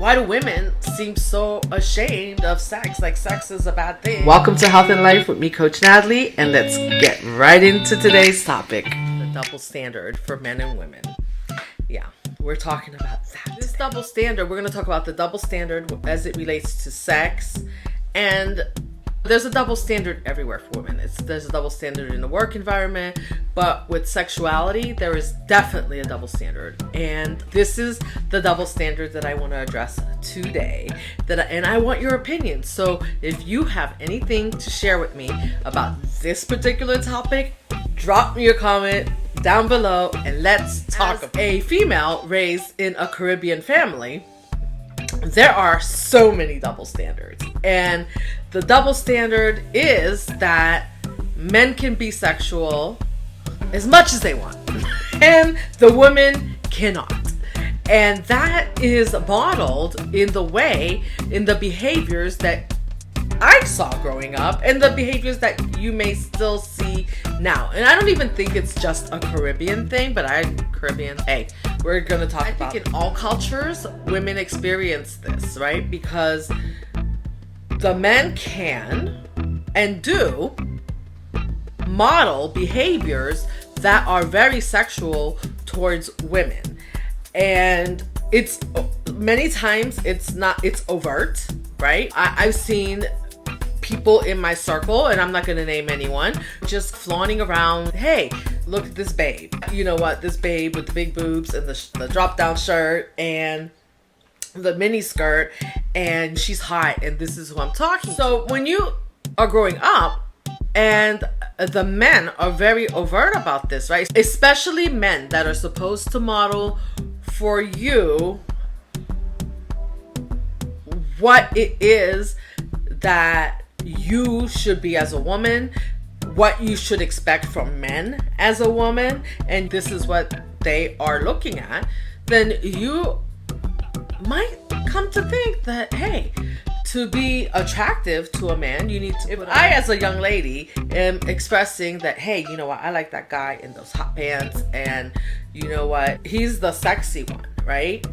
Why do women seem so ashamed of sex? Like sex is a bad thing. Welcome to Health and Life with me, Coach Natalie, and let's get right into today's topic. The double standard for men and women. Yeah, we're talking about that. This double standard, we're going to talk about the double standard as it relates to sex. And there's a double standard everywhere for women. There's a double standard in the work environment, but with sexuality, there is definitely a double standard. And this is the double standard that I want to address today. And I want your opinion. So if you have anything to share with me about this particular topic, drop me a comment down below and let's talk. As a female raised in a Caribbean family, there are so many double standards. And the double standard is that men can be sexual as much as they want and the women cannot. And that is modeled in the behaviors that I saw growing up and the behaviors that you may still see now. And I don't even think it's just a Caribbean thing, but I'm Caribbean. Hey, we're going to talk about it. In all cultures, women experience this, right? Because the men can and do model behaviors that are very sexual towards women. And it's many times it's overt, right? I've seen people in my circle, and I'm not going to name anyone, just flaunting around, hey, look at this babe. You know what? This babe with the big boobs and the drop down shirt and the mini skirt, and she's hot, and this is who I'm talking. So when you are growing up and the men are very overt about this, right? Especially men that are supposed to model for you what it is that you should be as a woman, what you should expect from men as a woman, and this is what they are looking at, then you might come to think that, hey, to be attractive to a man, you need to. If I, as a young lady, am expressing that, hey, you know what, I like that guy in those hot pants, and you know what, he's the sexy one, right?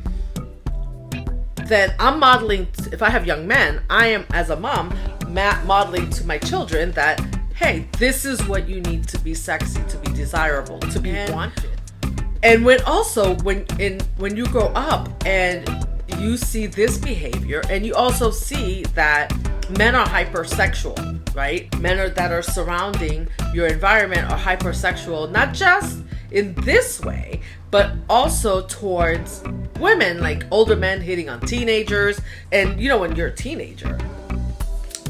Then I'm modeling, if I have young men, I am, as a mom, modeling to my children that, hey, this is what you need to be sexy, to be desirable, to be wanted. And when you grow up and you see this behavior, and you also see that men are hypersexual, right? Men that are surrounding your environment are hypersexual, not just in this way, but also towards women, like older men hitting on teenagers. And you know, when you're a teenager,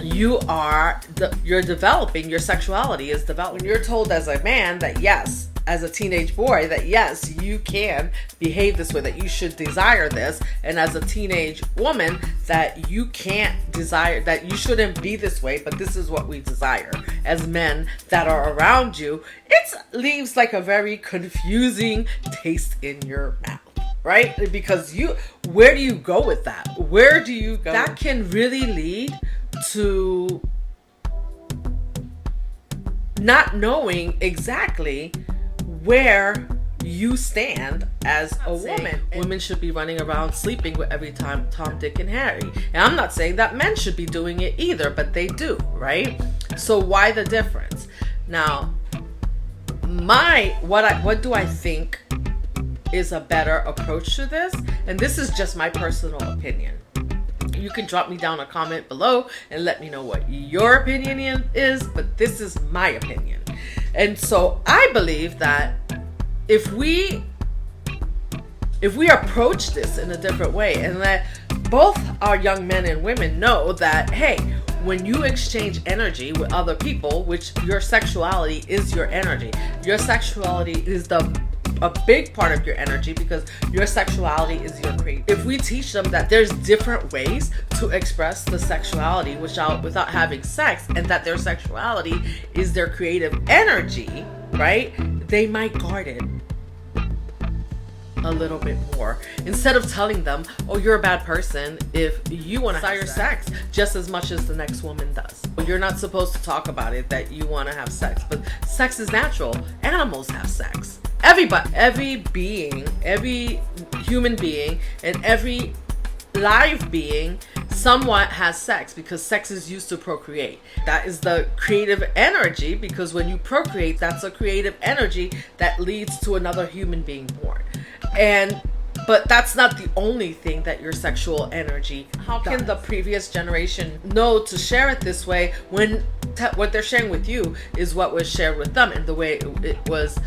you're developing, your sexuality is developing. When you're told as a man that yes, as a teenage boy, that yes, you can behave this way, that you should desire this, and as a teenage woman, that you can't desire, that you shouldn't be this way, but this is what we desire as men that are around you, it leaves like a very confusing taste in your mouth, right? Because where do you go with that? Where do you go? That can really lead to not knowing exactly where you stand as a woman. Women should be running around sleeping with every Tom, Dick, and Harry. And I'm not saying that men should be doing it either, but they do, right? So why the difference? Now, what do I think is a better approach to this? And this is just my personal opinion. You can drop me down a comment below and let me know what your opinion is, but this is my opinion. And so I believe that if we approach this in a different way and let both our young men and women know that, hey, when you exchange energy with other people, which your sexuality is your energy, your sexuality is a big part of your energy, because your sexuality is your creativity. If we teach them that there's different ways to express the sexuality without having sex, and that their sexuality is their creative energy, right? They might guard it a little bit more, instead of telling them, oh, you're a bad person if you want to desire sex just as much as the next woman does. You're not supposed to talk about it that you want to have sex, but sex is natural. Animals have sex. Everybody, every human being, and every live being somewhat has sex, because sex is used to procreate. That is the creative energy, because when you procreate, that's a creative energy that leads to another human being born. But that's not the only thing that your sexual energy does. How can the previous generation know to share it this way when what they're sharing with you is what was shared with them, and the way it was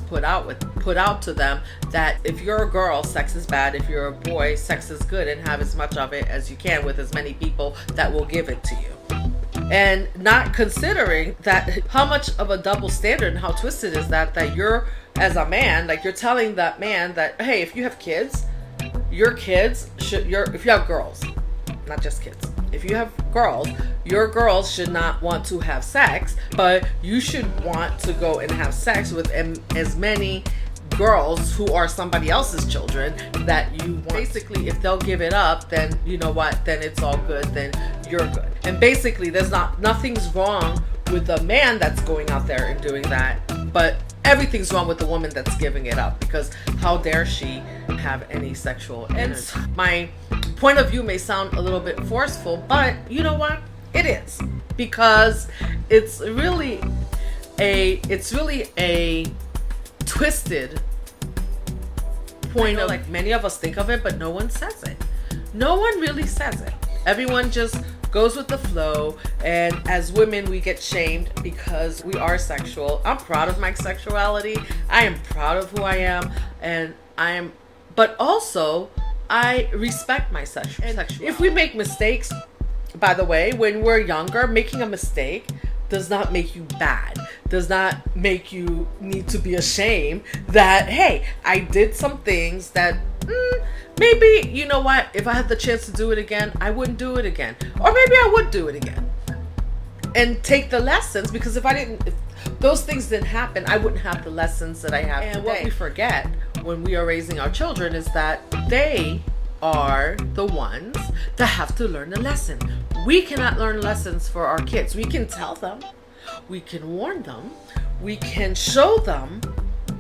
put out to them, that if you're a girl, sex is bad. If you're a boy, sex is good, and have as much of it as you can with as many people that will give it to you. And not considering that how much of a double standard and how twisted is that you're, as a man, like, you're telling that man that, hey, if you have kids, if you have girls, not just kids, if you have girls, your girls should not want to have sex, but you should want to go and have sex with as many girls who are somebody else's children that you want. Basically, if they'll give it up, then you know what, then it's all good, then you're good. And basically, nothing's wrong with the man that's going out there and doing that, but everything's wrong with the woman that's giving it up, because how dare she have any sexual energy. My point of view may sound a little bit forceful, but you know what, it is, because it's really a twisted point of, like, many of us think of it, but no one says it. No one really says it. Everyone just goes with the flow, and as women we get shamed because we are sexual. I'm proud of my sexuality. I am proud of who I am, but also I respect my sexuality. If we make mistakes, by the way, when we're younger, making a mistake does not make you bad, does not make you need to be ashamed that, hey, I did some things that maybe, you know what, if I had the chance to do it again, I wouldn't do it again. Or maybe I would do it again. And take the lessons, because if those things didn't happen, I wouldn't have the lessons that I have today. And what we forget when we are raising our children is that they are the ones that have to learn the lesson. We cannot learn lessons for our kids. We can tell them, we can warn them, we can show them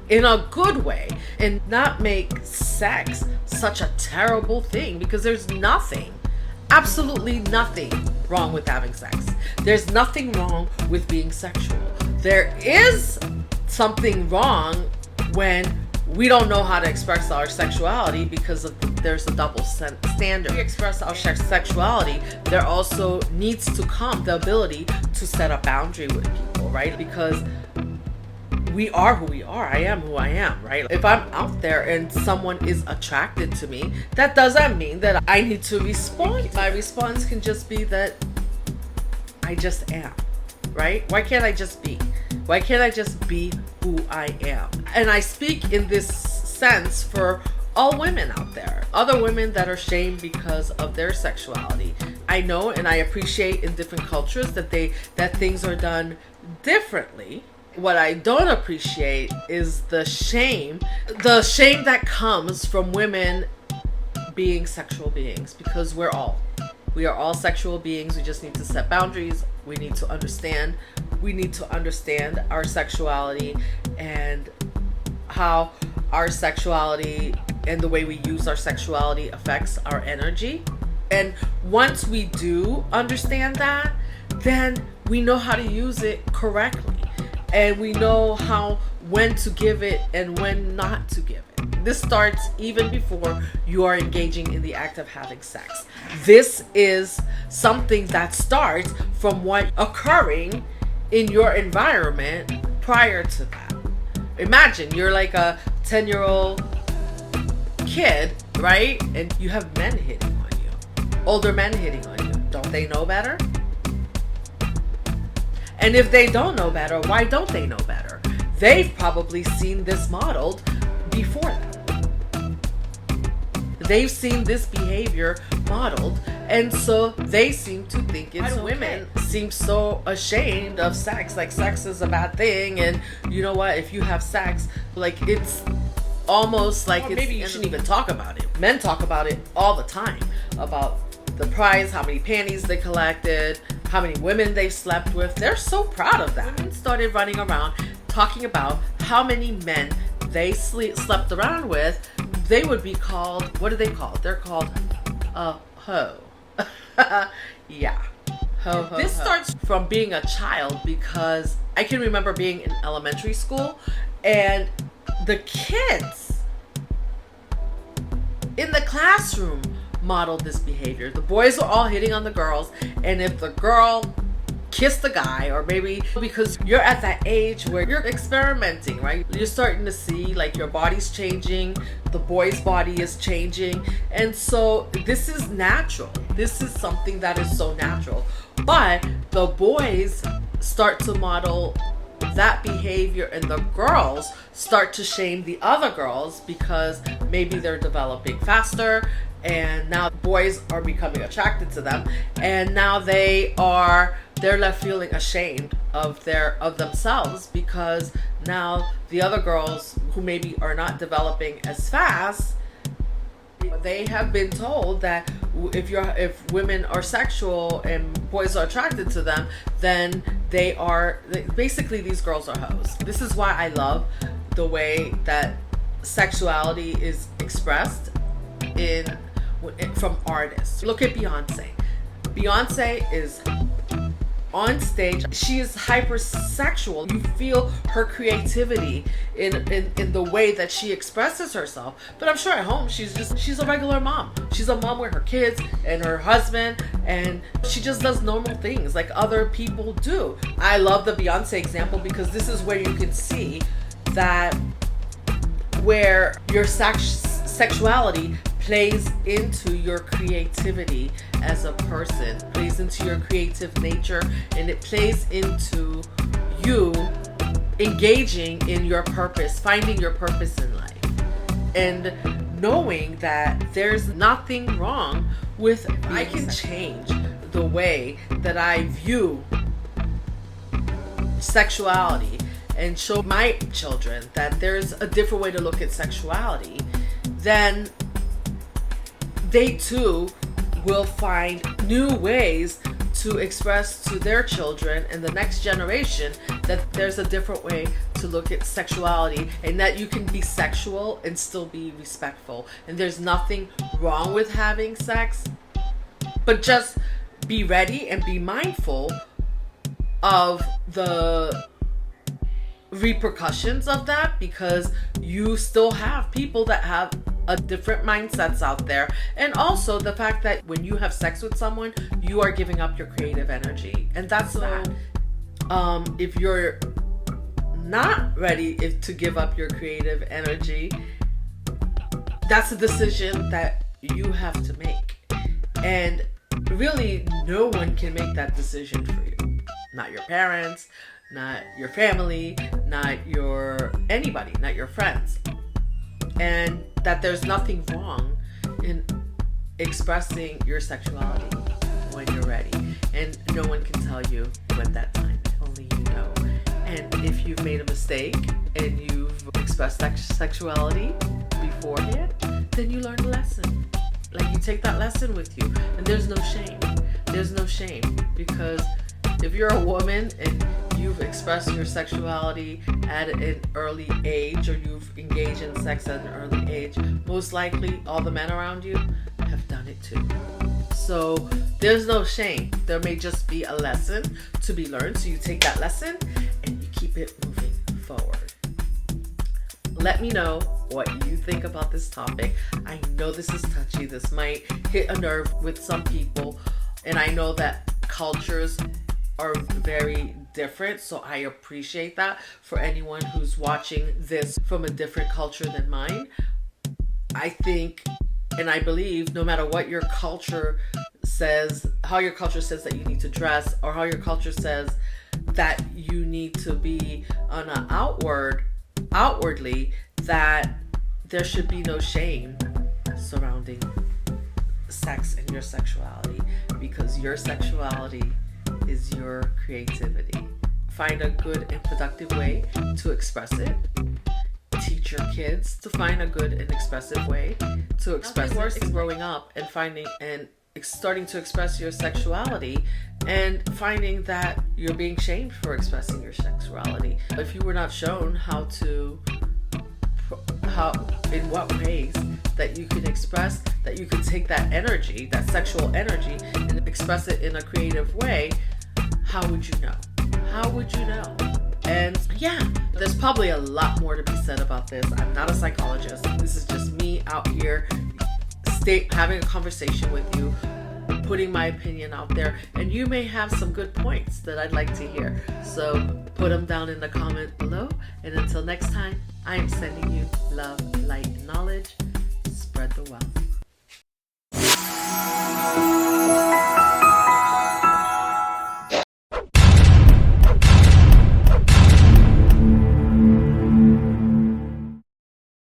in a good way, and not make sex such a terrible thing, because there's nothing, absolutely nothing wrong with having sex. There's nothing wrong with being sexual. There is something wrong when we don't know how to express our sexuality, because there's a double standard. We express our sexuality, there also needs to come the ability to set a boundary with people, right? Because we are who we are. I am who I am, right? If I'm out there and someone is attracted to me, that doesn't mean that I need to respond. My response can just be that I just am, right? Why can't I just be? Why can't I just be who I am? And I speak in this sense for all women out there, other women that are shamed because of their sexuality. I know and I appreciate in different cultures that things are done differently. What I don't appreciate is the shame that comes from women being sexual beings, because we are all sexual beings. We just need to set boundaries. We need to understand our sexuality, and how our sexuality and the way we use our sexuality affects our energy. And once we do understand that, then we know how to use it correctly. And we know when to give it and when not to give it. This starts even before you are engaging in the act of having sex. This is something that starts from what occurring in your environment prior to that. Imagine you're like a 10-year-old kid, right? And you have men hitting on you, older men hitting on you. Don't they know better? And if they don't know better, why don't they know better? They've probably seen this modeled before them. They've seen this behavior modeled, and so they seem to think it's okay. Women seem so ashamed of sex, like sex is a bad thing, and you know what, if you have sex, like it's almost like maybe you shouldn't even talk about it. Men talk about it all the time, about the prize, how many panties they collected, how many women they slept with. They're so proud of that. Women started running around talking about how many men they slept around with. They would be called, what are they called? They're called a hoe. Yeah. This starts from being a child, because I can remember being in elementary school and the kids in the classroom modeled this behavior. The boys were all hitting on the girls, and if the girl kissed the guy, or maybe because you're at that age where you're experimenting, right? You're starting to see like your body's changing, the boy's body is changing, and so this is natural. This is something that is so natural. But the boys start to model that behavior, and the girls start to shame the other girls because maybe they're developing faster, and now boys are becoming attracted to them, and now they're left feeling ashamed of themselves, because now the other girls who maybe are not developing as fast, they have been told that if women are sexual and boys are attracted to them, then basically these girls are hoes. This is why I love the way that sexuality is expressed from artists. Look at Beyonce. Beyonce is on stage, she is hypersexual. You feel her creativity in the way that she expresses herself. But I'm sure at home she's a regular mom. She's a mom with her kids and her husband, and she just does normal things like other people do. I love the Beyonce example because this is where you can see that where your sexuality plays into your creativity as a person, plays into your creative nature, and it plays into you engaging in your purpose, finding your purpose in life, and knowing that there's nothing wrong with I can change the way that I view sexuality and show my children that there's a different way to look at sexuality, then they too will find new ways to express to their children and the next generation that there's a different way to look at sexuality, and that you can be sexual and still be respectful, and there's nothing wrong with having sex, but just be ready and be mindful of the repercussions of that, because you still have people that have a different mindsets out there, and also the fact that when you have sex with someone, you are giving up your creative energy, and that's that. If you're not ready to give up your creative energy, that's a decision that you have to make, and really no one can make that decision for you. Not your parents, not your family, not your anybody, not your friends. And that there's nothing wrong in expressing your sexuality when you're ready, and no one can tell you when that time is, only you know. And if you've made a mistake and you've expressed sexuality beforehand, then you learn a lesson. Like, you take that lesson with you, and there's no shame. There's no shame, because if you're a woman and you've expressed your sexuality at an early age, or you've engaged in sex at an early age, most likely all the men around you have done it too. So there's no shame. There may just be a lesson to be learned. So you take that lesson and you keep it moving forward. Let me know what you think about this topic. I know this is touchy. This might hit a nerve with some people, and I know that cultures are very different, so I appreciate that for anyone who's watching this from a different culture than mine. I think and I believe no matter what your culture says, how your culture says that you need to dress, or how your culture says that you need to be on an outwardly, that there should be no shame surrounding sex and your sexuality, because your sexuality is your creativity. Find a good and productive way to express it. Teach your kids to find a good and expressive way to express it. Worse than growing up and finding and starting to express your sexuality and finding that you're being shamed for expressing your sexuality. If you were not shown how to how, in what ways that you can express, that you can take that energy, that sexual energy, and express it in a creative way, how would you know? How would you know? And yeah, there's probably a lot more to be said about this. I'm not a psychologist. This is just me out here having a conversation with you, putting my opinion out there, and you may have some good points that I'd like to hear. So put them down in the comment below. And until next time, I am sending you love, light, and knowledge. Spread the wealth.